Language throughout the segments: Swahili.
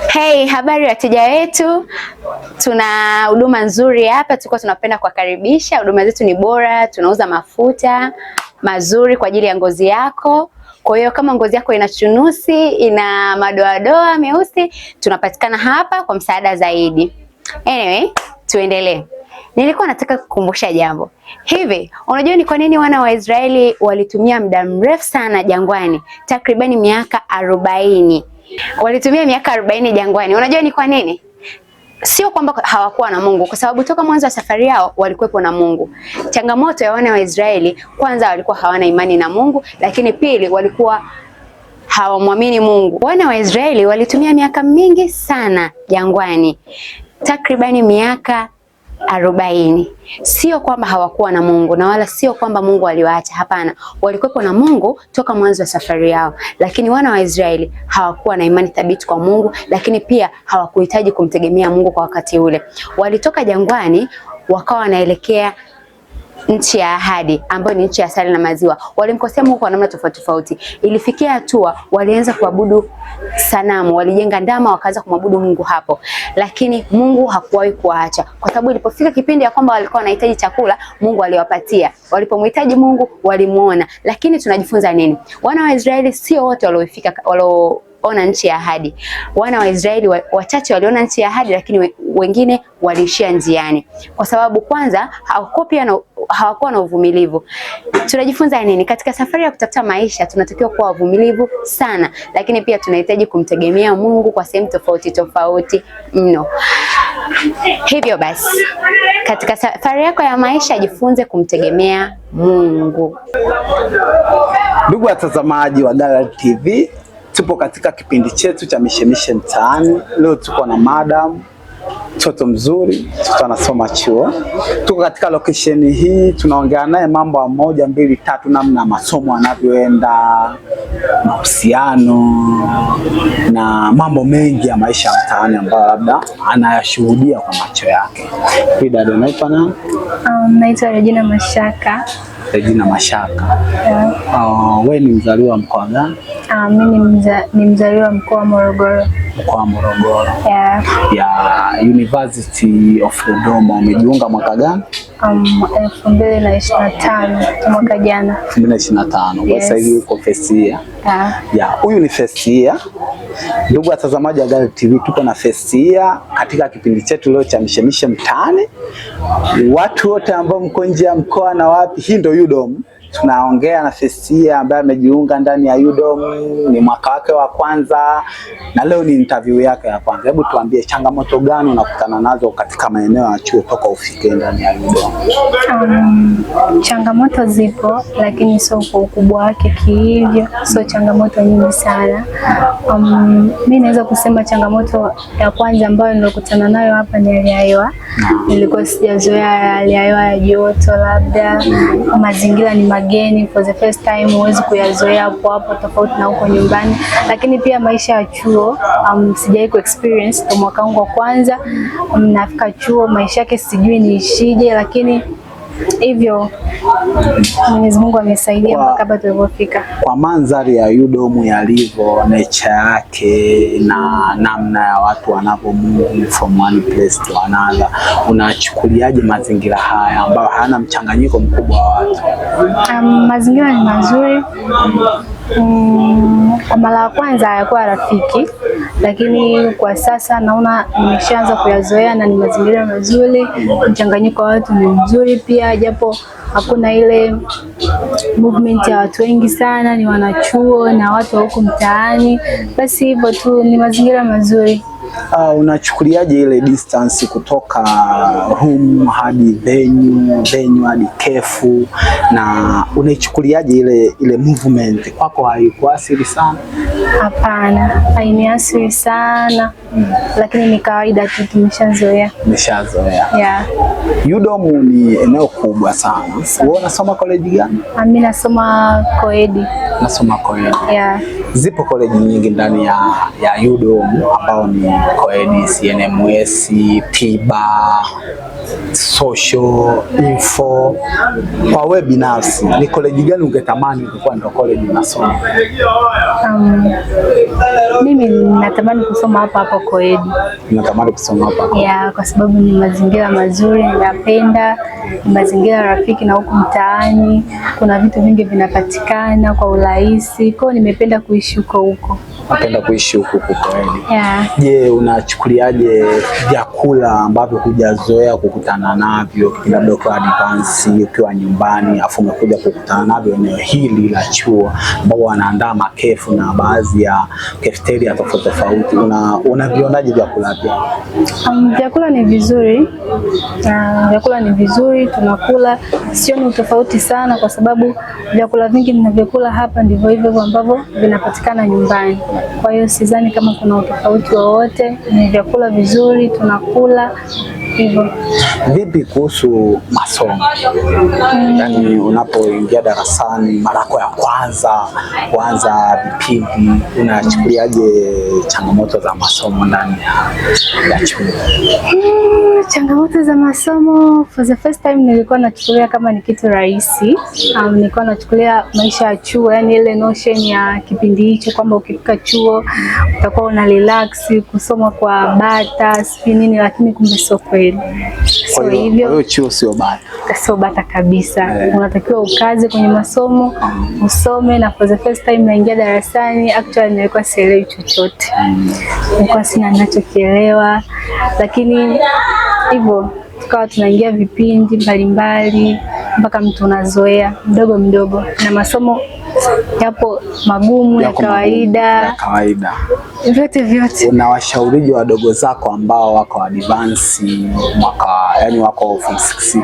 Hey, habari wateja wetu. Tuna huduma nzuri hapa, tulikuwa tunapenda kuwakaribisha. Huduma zetu ni bora, tunauza mafuta mazuri kwa ajili ya ngozi yako. Kwa hiyo kama ngozi yako ina chunusi, ina madoadoa meusi, tunapatikana hapa kwa msaada zaidi. Anyway, tuendelee. Nilikuwa nataka kukumbusha jambo. Hivi, unajua ni kwa nini wana wa Israeli walitumia muda mrefu sana jangwani? Takribani miaka 40. Walitumia miaka 40 jangwani. Unajua ni kwa nini? Sio kwamba hawakuwa na Mungu, kwa sababu toka mwanzo wa safari yao walikuwepo na Mungu. Changamoto ya wana wa Israeli, kwanza walikuwa hawana imani na Mungu, lakini pili walikuwa hawamwamini Mungu. Wana wa Israeli walitumia miaka mingi sana jangwani. Takribani miaka 40. Sio kwamba hawakuwa na Mungu na wala sio kwamba Mungu aliwaacha, hapana. Walikuwepo na Mungu toka mwanzo wa safari yao, lakini wana wa Israeli hawakuwa na imani thabiti kwa Mungu, lakini pia hawakuhitaji kumtegemea Mungu kwa wakati ule. Walitoka jangwani wakawa wanaelekea nchi ya ahadi ambayo ni nchi ya asali na maziwa. Walimkosea Mungu kwa namna tofauti tofauti. Ilifikia hatua walianza kuabudu sanamu, walijenga ndama wakaanza kumwabudu Mungu hapo. Lakini Mungu hakuwahi kuwaacha, kwa sababu ilipofika kipindi ya kwamba walikuwa wanahitaji chakula, Mungu aliwapatia. Walipomhitaji Mungu walimuona. Lakini tunajifunza nini? Wana wa Israeli sio wote ona nchi ya ahadi. Wana wa Israeli wachache waliona nchi ya ahadi, lakini wengine waliishia njiani. Kwa sababu kwanza hawakuwa na uvumilivu. Tunajifunza nini? Katika safari ya kutafuta maisha tunatakiwa kuwa wavumilivu sana, lakini pia tunahitaji kumtegemea Mungu kwa sehemu tofauti tofauti mno. Hivyo basi, katika safari yako ya maisha jifunze kumtegemea Mungu. Ndugu watazamaji wa Gallery TV, tupo katika kipindi chetu cha mishemishe mtaani. Leo tuko na madam, mtoto mzuri, mtoto anasoma chuo. Tuko katika location hii, tunaongea naye mambo moja mbili tatu, namna masomo yanavyoenda, mahusiano na mambo mengi ya maisha ya mtaani ambayo labda anayashuhudia kwa macho yake. Dada, unaitwa nani? Naitwa Regina Mashaka. Regina Mashaka. Yeah. Wewe ni mzaliwa mkoa gani? Mimi ni mzaliwa mkoa wa Morogoro. Mkoa wa Morogoro. Yeah. Ya University of Dodoma. Umejiunga mwaka gani? 2025, mwaka jana. 2025. Yes. Sasa hivi uko first year. Yeah. Ya, huyu ni first year. Ndugu watazamaji wa Gallery TV, tuko na first year katika kipindi chetu leo cha mishemishe mtaani. Watu wote ambao mko nje ya mkoa na wapi, hii ndio UDOM. Tunaongea na first year ambaye amejiunga ndani ya UDOM, ni mwaka wake wa kwanza na leo ni interview yake ya kwanza. Hebu tuambie changamoto gani unakutana nazo katika maeneo ya chuo toka ufike ndani ya UDOM? Changamoto zipo, lakini sio kwa ukubwa wake kihivyo, sio changamoto nyingi sana. Mimi naweza kusema changamoto ya kwanza ambayo nilikutana nayo hapa ni hali ya hewa. Nilikuwa sijazoea hali ya hewa ya joto, labda mazingira ni mageni for the first time, huwezi kuyazoea hapo tofauti na huko nyumbani. Lakini pia maisha ya chuo sijai ku experience, kwa mwaka wangu wa kwanza nafika chuo, maisha yake sijui niishije, lakini hivyo Mwenyezi Mungu amesaidia mpaka hapa tulipofika. Kwa mandhari ya UDOM yalivyo, nature yake na namna ya watu wanapomove from one place to another, unachukuliaje mazingira haya ambayo hana mchanganyiko mkubwa wa watu? Mazingira ni mazuri. Kwa mara ya kwanza hayakuwa rafiki, lakini kwa sasa naona nimeshaanza kuyazoea na ni mazingira mazuri. Mchanganyiko wa watu ni mzuri pia, japo hakuna ile movement ya watu wengi sana, ni wanachuo na watu wa huko mtaani. Basi hivyo tu, ni mazingira mazuri. Unachukuliaje ile distance kutoka room hadi venue hadi kefu, na unaichukuliaje ile movement? Kwako haikuathiri sana? Hapana, hainiathiri sana. Lakini ni kawaida tu, tumeshazoea. Yeah. UDOM ni eneo kubwa sana. Wewe unasoma college gani? Mimi nasoma Koedi. Nasoma Koedi. Yeah. Zipo college nyingi ndani ya UDOM ambao ni Koedi, CNMS, tiba, social, info. Kwa wewe binafsi, ni college gani ungetamani kuwa ndio college unasoma? Mimi natamani kusoma hapa Koedi. Natamani kusoma hapa? Yeah, kwa sababu ni mazingira mazuri, ninapenda, ni mazingira rafiki na huku mtaani kuna vitu vingi vinapatikana kwa urahisi. Kwa hiyo nimependa kuishi huko. Napenda kuishi huko Koedi. Yeah. Je, unachukuliaje vyakula ambavyo hujazoea kukutana navyo labda kwa advance ukiwa nyumbani afu umekuja kukutana navyo eneo hili la chuo ambao wanaandaa makefu na baadhi ya cafeteria tofauti? Unavionaje vyakula vyao? Vyakula ni vizuri. Vyakula ni vizuri, tunakula, sioni utofauti sana kwa sababu vyakula vingi ninavyokula hapa ndivyo hivyo ambavyo vinapatikana nyumbani. Kwa hiyo sidhani kama kuna utofauti wowote, ni vyakula vizuri, tunakula hivyo. Vipi kuhusu masomo? Yaani unapoingia darasani mara yako ya kwanza vipindi, unachukuliaje changamoto za masomo ndani ya chuo? Changamoto za masomo, for the first time nilikuwa nachukulia kama ni kitu rahisi. Nilikuwa nachukulia maisha ya chuo, yani ile notion ya kipindi hicho kwamba ukifika chuo utakuwa una relax, kusoma kwa bata, sipi nini, lakini kumbe sio kweli. So hivyo chuo sio bata. Sio bata kabisa. Unatakiwa ukaze kwenye masomo, usome, na for the first time naingia darasani, actually nilikuwa sielewi chochote. Nilikuwa sina ninachokielewa, lakini hivyo tukawa tunaingia vipindi mbalimbali mpaka mtu unazoea mdogo, na masomo yapo magumu ya kawaida. Vyote. Unawashaurije wadogo zako ambao wako advance yani wako form 6,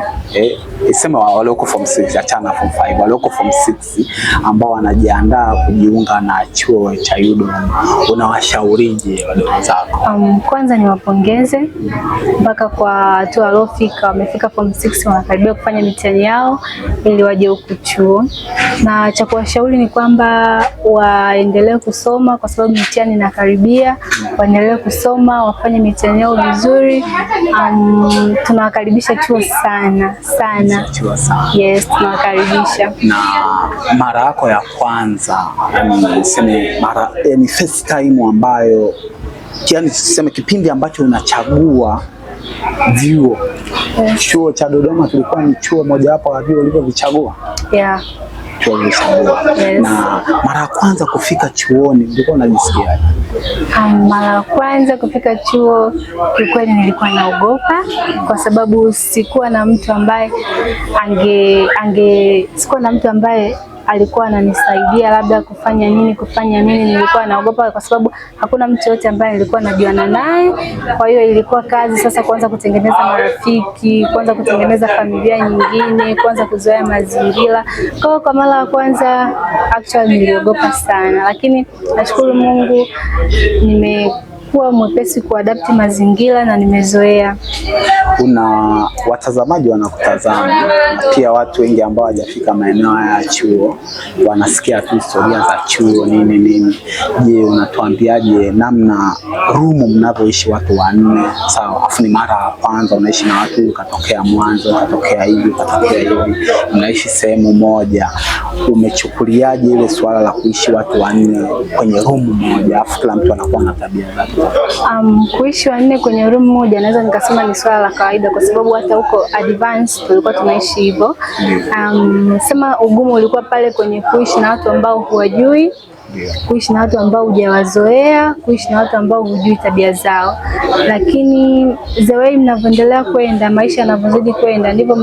isema walioko form 6, achana form 5, walioko form 6 ambao wanajiandaa kujiunga na chuo cha UDOM, unawashaurije wadogo zako? Kwanza niwapongeze mpaka kwa hatua waliofika, wamefika form 6, wanakaribia kufanya mitihani yao ili waje huku chuo. Na cha kuwashauri ni kwamba waendelee kusoma kwa sababu mitihani inakaribia, waendelee kusoma, wafanye mitihani yao vizuri. Tunawakaribisha chuo sana. Yes, tunawakaribisha. Na mara yako ya kwanza, yani first time ambayo, yani tuseme kipindi ambacho unachagua vyuo, chuo cha Dodoma kilikuwa ni chuo mojawapo wa vyuo ulivyovichagua? Yeah. Yes. Na mara ya kwanza kufika chuoni ulikuwa unajisikiaje? Mara ya kwanza kufika chuo kiukweli nilikuwa naogopa kwa sababu sikuwa na mtu ambaye sikuwa na mtu ambaye alikuwa ananisaidia labda kufanya nini. Nilikuwa naogopa kwa sababu hakuna mtu yote ambaye nilikuwa najuana naye. Kwa hiyo ilikuwa kazi sasa kuanza kutengeneza marafiki, kuanza kutengeneza familia nyingine, kuanza kuzoea mazingira. Kwa mara ya kwanza actually niliogopa sana, lakini nashukuru Mungu nimekuwa mwepesi kuadapti mazingira na nimezoea. Kuna watazamaji wanakutazama, pia watu wengi ambao hawajafika maeneo ya chuo wanasikia tu historia za chuo nini. Je, unatuambiaje namna rumu mnavyoishi watu 4? Sawa, afu ni mara ya kwanza unaishi na watu, ukatokea Mwanza, ukatokea hivi, unaishi sehemu moja, umechukuliaje ile swala la kuishi watu 4 kwenye rumu moja afu kila mtu anakuwa na tabia zake? Kuishi 4 kwenye room moja naweza nikasema ni swala la kawaida kwa sababu hata huko advance tulikuwa tunaishi hivyo. Sema ugumu ulikuwa pale kwenye kuishi na watu ambao huwajui, kuishi na watu ambao hujawazoea, kuishi na watu ambao hujui tabia zao. Lakini the way mnavyoendelea kwenda, maisha yanavyozidi kwenda, ndivyo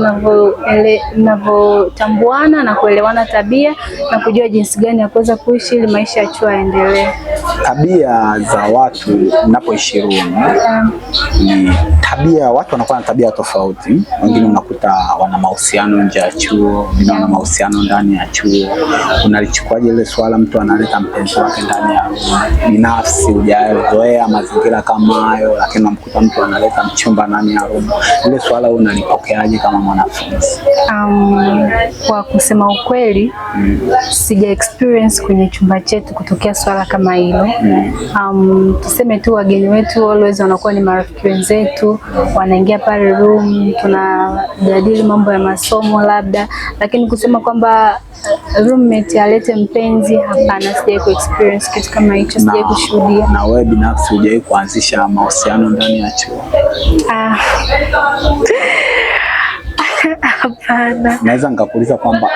mnavyotambuana na kuelewana tabia na kujua jinsi gani ya kuweza kuishi ili maisha ya chuo yaendelee. Tabia za watu mnapoishi room, ni tabia, watu wanakuwa na tabia tofauti. Wengine unakuta wana mahusiano nje ya chuo, wengine wana mahusiano ndani ya chuo. Unalichukuaje ile swala mtu analeta analeta mpenzi wake ndani ya room. Binafsi hujazoea mazingira kama hayo, lakini unamkuta mtu analeta mchumba ndani ya room. Ile swala unalipokeaje kama mwanafunzi? Kwa kusema ukweli, sija experience kwenye chumba chetu kutokea swala kama hilo. Tuseme tu wageni wetu always wanakuwa ni marafiki wenzetu, wanaingia pale room, tunajadili mambo ya masomo labda, lakini kusema kwamba roommate alete mpenzi, hapana, sija ku experience kitu kama hicho, sija kushuhudia. Na wewe binafsi hujawahi kuanzisha mahusiano ndani ya chuo? Hapana. Naweza nikakuuliza kwamba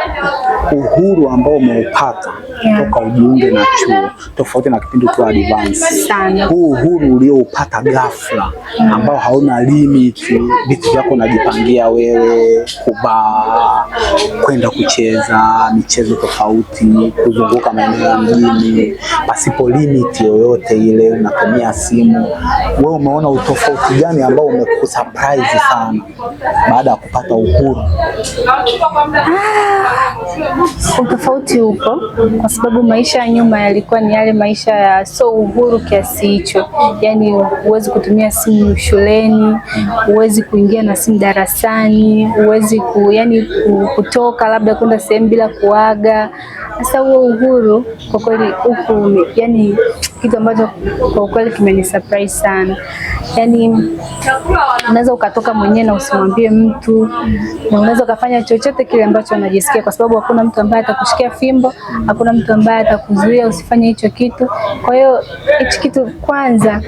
uhuru ambao umeupata toka ujiunge na chuo tofauti na kipindi ukiwa advance sana, huu uhuru ulioupata ghafla ambao hauna limit, vitu vyako unajipangia wewe, kuvaa, kwenda kucheza michezo tofauti, kuzunguka maeneo ya mjini pasipo limit yoyote ile, unatumia simu, wewe umeona utofauti gani ambao umekusurprise sana baada ya kupata uhuru? Utofauti upo kwa sababu maisha ya nyuma yalikuwa ni yale maisha ya so uhuru kiasi hicho. Yani huwezi kutumia simu shuleni, huwezi kuingia na simu darasani, huwezi kutoka labda kwenda sehemu bila kuaga. Sasa huo uhuru kwa kweli huko, yani kitu ambacho kwa kweli kimeni surprise sana. Yani unaweza ukatoka mwenyewe na usimwambie mtu, na unaweza ukafanya chochote kile ambacho unajisikia, kwa sababu hakuna mtu ambaye atakushikia fimbo, hakuna mtu ambaye atakuzuia usifanye hicho kitu. Kwa hiyo hichi kitu kwanza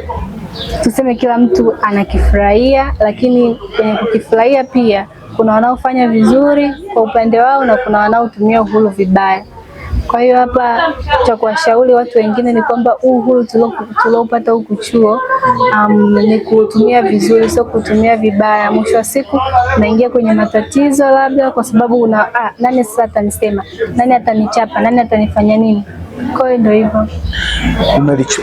tuseme kila mtu anakifurahia, lakini kwenye kukifurahia pia kuna wanaofanya vizuri kwa upande wao na kuna wanaotumia uhuru vibaya. Kwa hiyo hapa cha kuwashauri watu wengine ni kwamba uhuru tuliopata huku chuo ni kutumia vizuri, sio kutumia vibaya. Mwisho wa siku unaingia kwenye matatizo labda kwa sababu nani sasa atanisema, nani atanichapa, nani atanifanya nini? Kwa hiyo ndio hivyo.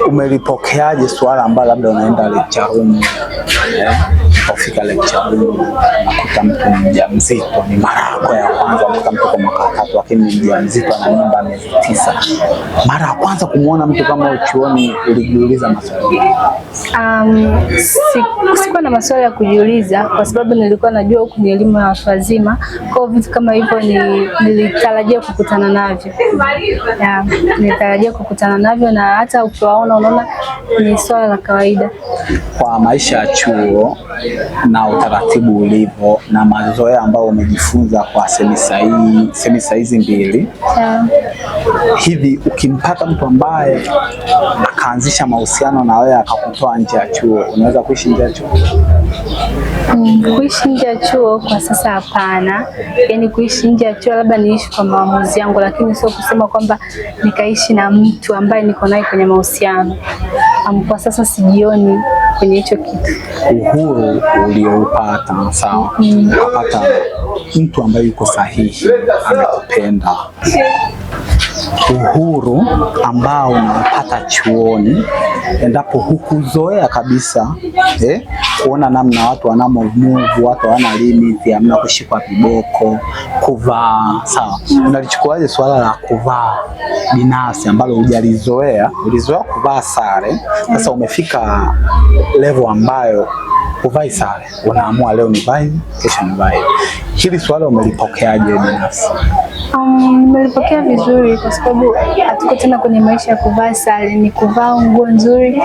Umelipokeaje swala ambalo labda unaenda lecture room, ukifika lecture room unakuta mtu mjamzito, ni mara yako ya kwanza, unakuta mtu kwa mwaka 3 lakini ni mjamzito ana mimba miezi 9. Mara ya kwanza kumuona mtu kama chuoni ulijiuliza maswali? Sikuwa na maswali ya kujiuliza kwa sababu nilikuwa najua huku ni elimu ya watu wazima. Kwa vitu kama hivyo nilitarajia kukutana navyo. Nilitarajia kukutana navyo, na hata ukiwaona unaona ni swala la kawaida. Kwa maisha ya chuo na utaratibu ulivyo na mazoea ambayo umejifunza kwa semester hizi mbili, hivi ukimpata mtu ambaye akaanzisha mahusiano na wewe akakutoa nje ya chuo, unaweza kuishi nje ya chuo? Kuishi nje ya chuo kwa sasa hapana. Yani kuishi nje ya chuo labda niishi kwa maamuzi yangu, lakini sio kusema kwamba nikaishi na mtu ambaye niko naye kwenye mahusiano. Kwa sasa sijioni kwenye hicho kitu. Uhuru ulioupata, sawa, ukapata mtu ambaye yuko sahihi, anakupenda, uhuru ambao unapata chuoni, endapo hukuzoea kabisa kuona namna watu wanamo move, watu hawana limit, hamna kushikwa viboko, kuvaa, sawa. Unalichukuaje swala la kuvaa binafsi ambalo hujalizoea? Ulizoea kuvaa sare, sasa umefika level ambayo kuvai sare, unaamua leo nivae, kesho nivae. Hili swala umelipokeaje binafsi? Nimelipokea vizuri kwa sababu hatuko tena kwenye maisha ya kuvaa sare, ni kuvaa nguo nzuri,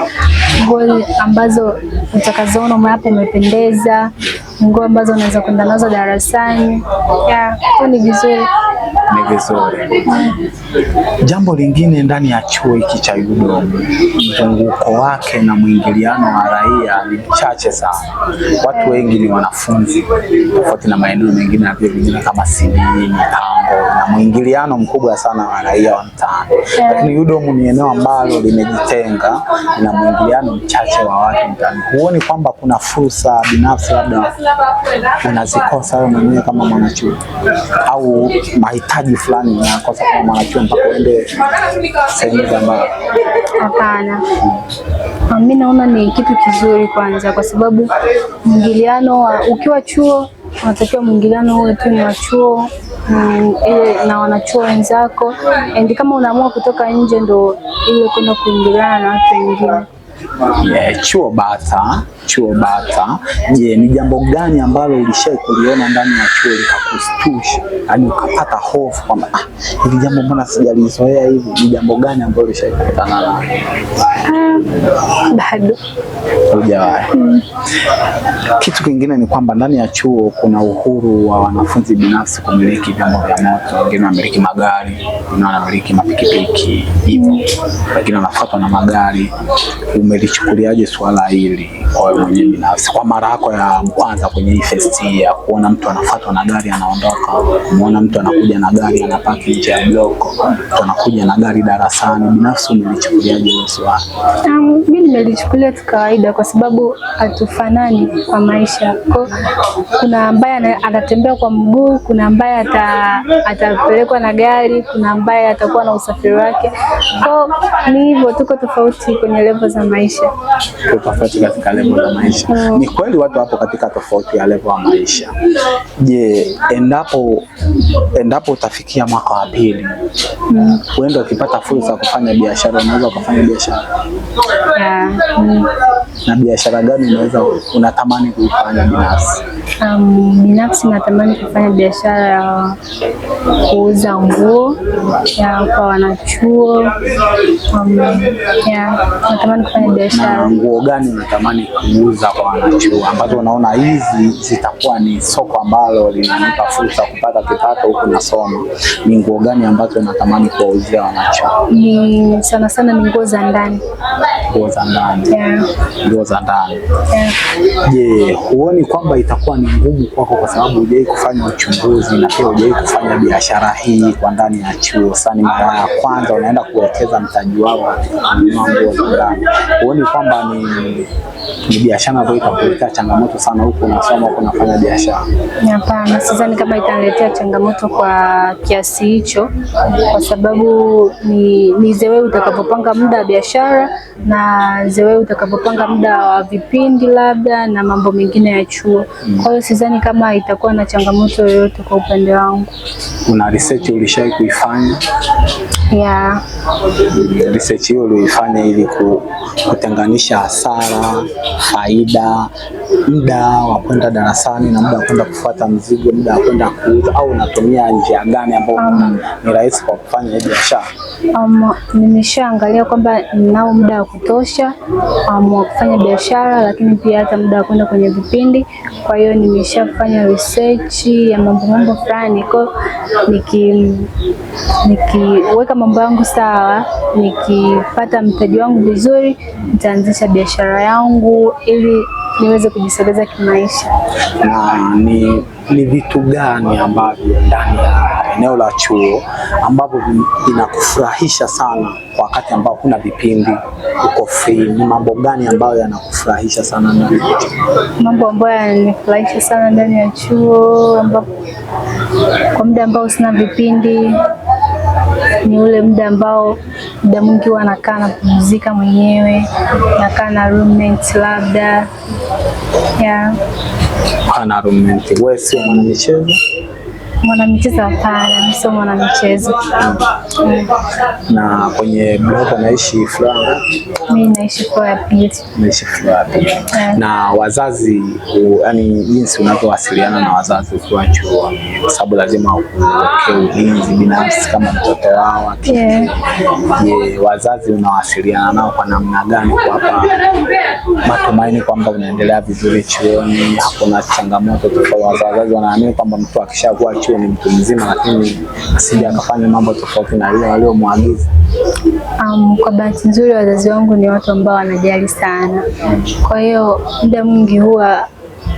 nguo ambazo utakazoona hapo umependeza, nguo ambazo unaweza kwenda nazo darasani. Ni vizuri. Ni vizuri. Jambo lingine ndani ya chuo hiki cha UDOM, mzunguko wake na mwingiliano wa raia ni mchache sana. Watu wengi ni wanafunzi, tofauti na maeneo mengine na vingine kama CBE, mipango, na mwingiliano mkubwa sana wa raia wa mtaani. Lakini UDOM ni eneo ambalo limejitenga na mwingiliano mchache wa watu mtaani. Huoni kwamba kuna fursa binafsi labda unazikosa wewe mwenyewe kama mwanachuo, au mahitaji fulani unakosa kama mwanachuo mpaka uende sehemu za mbali? Hapana. Mimi naona ni kitu kizuri kwanza, kwa sababu mwingiliano ukiwa chuo unatakiwa mwingiliano uwe tu ni wa chuo, ile na wanachuo wenzako, and kama unaamua kutoka nje ndo ile kwenda kuingiliana na watu wengine. Chuo bata. Je, ni jambo gani ambalo ulishai kuliona ndani ya chuo likakustusha, yaani ukapata hofu kwamba hili jambo mbona sijalizoea hivi? Ni jambo gani ambalo ulishai kukutana nalo? Bado hujawahi. Kitu kingine ni kwamba ndani ya chuo kuna uhuru wa wanafunzi binafsi kumiliki vyombo vya moto. Wengine wanamiliki magari, wengine wanamiliki mapikipiki, hivyo wengine wanafuatwa na magari. Umelichukuliaje swala hili kwa wewe mwenyewe binafsi, kwa mara yako ya kwanza kwenye hii first year, kuona mtu anafuatwa na gari anaondoka, kuona mtu anakuja na gari anapaki nje ya block, mtu anakuja na gari darasani? Binafsi umelichukuliaje hilo swala? Mimi nimelichukulia tu kawaida, kwa sababu hatufanani kwa maisha. Kuna ambaye anatembea kwa mguu, kuna ambaye atapelekwa na gari, kuna ambaye atakuwa na usafiri wake. Ni hivyo, tuko tofauti kwenye level za maisha. Tuko tofauti katika level za maisha. Ni kweli watu hapo katika tofauti ya level ya maisha. Je, endapo utafikia mwaka wa pili, uende ukipata fursa ya kufanya biashara, unaweza kufanya biashara? Na biashara gani unatamani kuifanya binafsi? Binafsi natamani kufanya biashara ya kuuza nguo kwa wanachuo. Natamani kufanya biashara. Na nguo gani unatamani kuuza kwa wanachuo ambazo unaona hizi zitakuwa ni soko ambalo linanipa fursa kupata kipato huku nasoma? Ni nguo gani ambazo unatamani kuwauzia wanachuo? Ni sana sana ni nguo za ndani. Nguo za ndani. Nguo za ndani. Je, huoni kwamba itakuwa ni ngumu kwako kwa sababu hujai kufanya uchunguzi na pia hujai kufanya biashara hii kwa ndani ya chuo? Sasa ni mara ya kwanza unaenda kuwekeza mtaji wako kununua nguo za ndani. Huoni kwamba ni biashara ambayo itakuletea changamoto sana huko unasoma huko unafanya biashara? Hapana, sidhani kama itaniletea changamoto kwa kiasi hicho, kwa sababu ni zewe utakapopanga muda wa biashara na zewe utakapopanga muda wa vipindi labda na mambo mengine ya chuo. Kwa hiyo sidhani kama itakuwa na changamoto yoyote kwa upande wangu. Una research ulishai kuifanya? Research hiyo ulifanya ili kutenganisha hasara, faida, muda wa kwenda darasani na muda wa kwenda kufuata mzigo, muda wa kwenda kuuza, au unatumia njia gani ambayo ni rahisi kwa kufanya hii biashara? Nimeshaangalia kwamba ninao muda wa kutosha wa kufanya biashara, lakini pia hata muda wa kwenda kwenye vipindi. Kwa hiyo nimeshafanya research ya mambo fulani. Kwa nikiweka mambo yangu sawa, nikipata mtaji wangu vizuri, nitaanzisha biashara yangu ili niweze kujisogeza kimaisha. Na ni vitu gani ambavyo ndani ya eneo la chuo ambavyo vinakufurahisha sana kwa wakati ambao kuna vipindi uko free? Ni mambo gani ambayo yanakufurahisha sana ndani ya chuo? Mambo ambayo yananifurahisha sana ndani ya chuo ambapo kwa muda ambao sina vipindi ni ule muda ambao muda mwingi huwa nakaa napumzika mwenyewe, nakaa na roommate labda. Ana roommate. Wewe sio mwanamichezo? Mwanamichezo hapana, mimi sio mwanamichezo. Na kwenye blog unaishi floor? Mimi naishi floor ya pili. Naishi floor ya pili. Na wazazi, yani jinsi unavyowasiliana na wazazi ukiwa chuo, kwa sababu lazima uweke ulinzi binafsi kama mtoto wao. Je, wazazi unawasiliana nao kwa namna gani kuwapa matumaini kwamba unaendelea vizuri chuoni, hakuna changamoto tofauti? Wazazi wanaamini kwamba mtu akishakuwa chuo ni mtu mzima, lakini asije akafanya mambo tofauti na wale waliomwagiza. Kwa bahati nzuri wazazi wangu ni watu ambao wanajali sana. Kwa hiyo muda mwingi huwa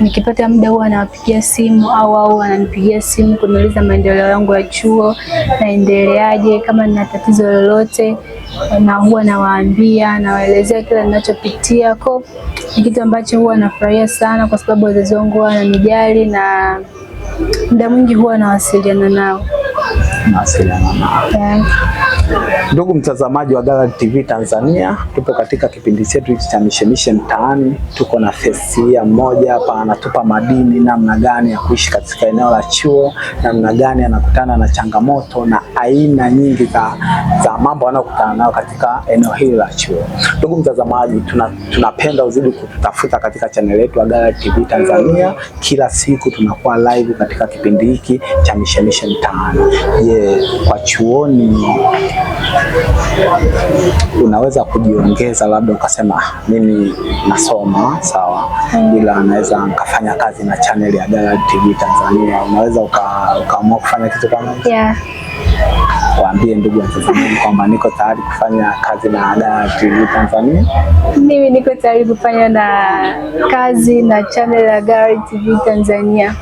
nikipata muda huwa nawapigia simu au wananipigia simu kuniuliza maendeleo yangu ya chuo, naendeleaje, kama nina tatizo lolote na huwa nawaambia, nawaelezea kila ninachopitia. Kwa ni kitu ambacho huwa nafurahia sana, kwa sababu wazazi wangu wananijali na muda mwingi huwa nawasiliana nao. tunawasiliana nao. Ndugu mtazamaji wa Gallary TV Tanzania, tupo katika kipindi chetu hiki cha Mishemishe Mtaani. Tuko na Festia mmoja hapa anatupa madini namna gani ya kuishi katika eneo la chuo, namna gani anakutana na changamoto na aina nyingi za mambo anayokutana nayo katika eneo hili la chuo. Ndugu mtazamaji, tunapenda uzidi kututafuta katika channel yetu ya Gallary TV Tanzania. Kila siku tunakuwa live katika kipindi hiki cha Mishemishe Mtaani. Kwa chuoni unaweza kujiongeza, labda ukasema mimi nasoma sawa, ila naweza nikafanya kazi na channel ya Gallary TV Tanzania. Unaweza ukaamua kufanya kitu kama hicho? Waambie ndugu watazamaji kwamba niko tayari kufanya kazi na Gallary TV Tanzania. Mimi niko tayari kufanya kazi na channel ya Gallary TV Tanzania.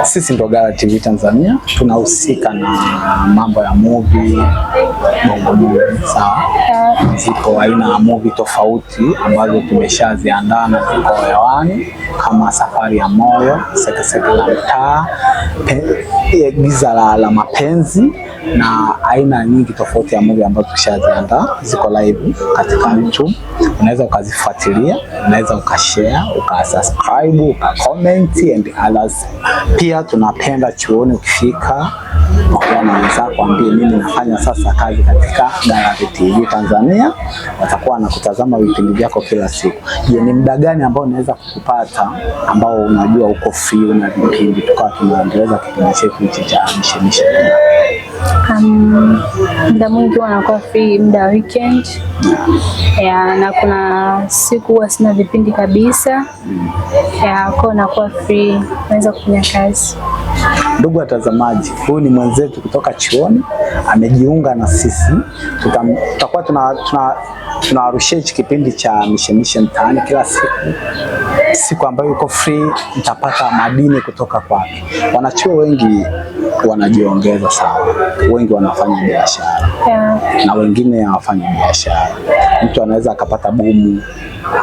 Sisi ndo Gallary TV Tanzania, tunahusika na mambo ya movie, bongo movie, sawa. Ziko aina ya movie tofauti ambazo tumeshaziandaa na ziko hewani, kama Safari ya Moyo, Sekeseke la Mtaa, Giza la Mapenzi na aina nyingi tofauti ya movie ambazo tushaziandaa, ziko live katika YouTube. Unaweza ukazifuatilia, unaweza ukashare, ukasubscribe, ukacomment and others. Pia tunapenda chuoni ukifika ongea na wenzako, ambie mimi nafanya sasa kazi katika Gallary TV Tanzania. Watakuwa wanakutazama vipindi vyako kila siku. Je, ni muda gani ambao unaweza kukupata ambao unajua uko free na vipindi tukawa tunaendeleza kipindi chetu hichi cha Mishemishe? Muda mwingi wanakuwa free muda weekend. Na kuna siku huwa sina vipindi kabisa. Kwa nakuwa free, naweza kufanya kazi. Ndugu watazamaji, huyu ni mwenzetu kutoka chuoni, amejiunga na sisi. Tutakuwa tunawarushia hichi kipindi cha Mishemishe Mtaani kila siku ambayo yuko free, mtapata madini kutoka kwake. Wanachuo wengi wanajiongeza sana, wengi wanafanya biashara na wengine hawafanyi biashara. Mtu anaweza akapata bumu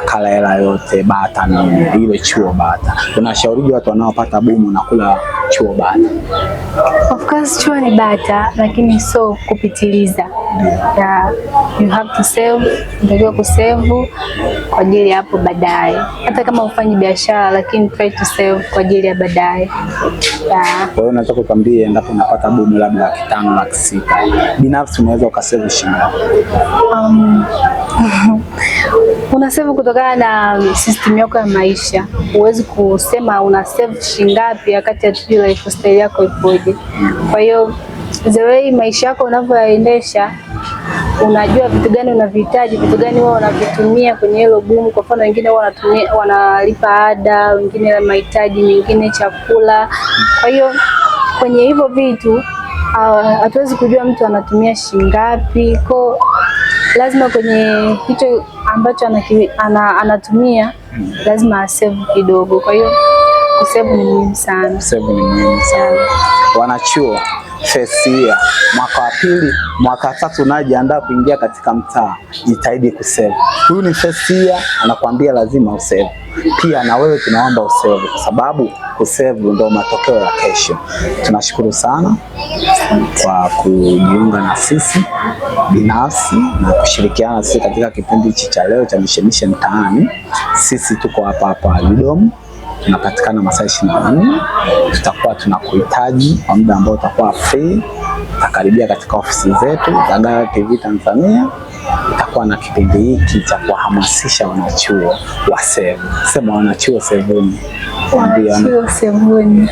akala hela yote, bata nini, ile chuo bata. Tunashauri watu wanaopata bumu na kula chuo bata. Of course chuo ni bata, lakini so kupitiliza. You have to save, ndio kusave kwa ajili hapo baadaye. Hata kama ufanyi biashara, lakini try to save kwa ajili ya baadaye. Kwa hiyo nataka kukwambia, endapo unapata bumu labda 5,000 na 6,000, binafsi unaweza ukasave shilingi unasave kutokana na system yako ya maisha. Huwezi kusema una save shilingi ngapi wakati ya lifestyle yako ipoje. Kwa hiyo the way maisha yako unavyoendesha, unajua vitu gani unavihitaji, vitu gani wao wanavitumia kwenye hilo boom. Kwa mfano wengine wanalipa ada, wengine mahitaji mengine, chakula. Kwa hiyo kwenye hivyo vitu hatuwezi kujua mtu anatumia shilingi ngapi. Kwa lazima kwenye hicho ambacho anatumia lazima asave kidogo. Kwa hiyo kusave ni muhimu sana. Wanachuo Festia mwaka wa pili, mwaka wa tatu unajiandaa kuingia katika mtaa, jitahidi kusave. Huyu ni Festia anakuambia lazima usave. Pia na wewe tunaomba usave, kwa sababu kusave ndio matokeo ya kesho. Tunashukuru sana kwa kujiunga na sisi binafsi na kushirikiana na sisi katika kipindi hichi cha leo cha Mishemishe Mtaani. Sisi tuko hapa UDOM, tunapatikana masaa 24. Tutakuwa tunakuhitaji kwa muda ambao utakuwa free. Utakaribia katika ofisi zetu za Gallary TV Tanzania. Itakuwa na kipindi hiki cha kuhamasisha wanachuo wa save. Sema wanachuo sevuni. Wanachuo sevuni.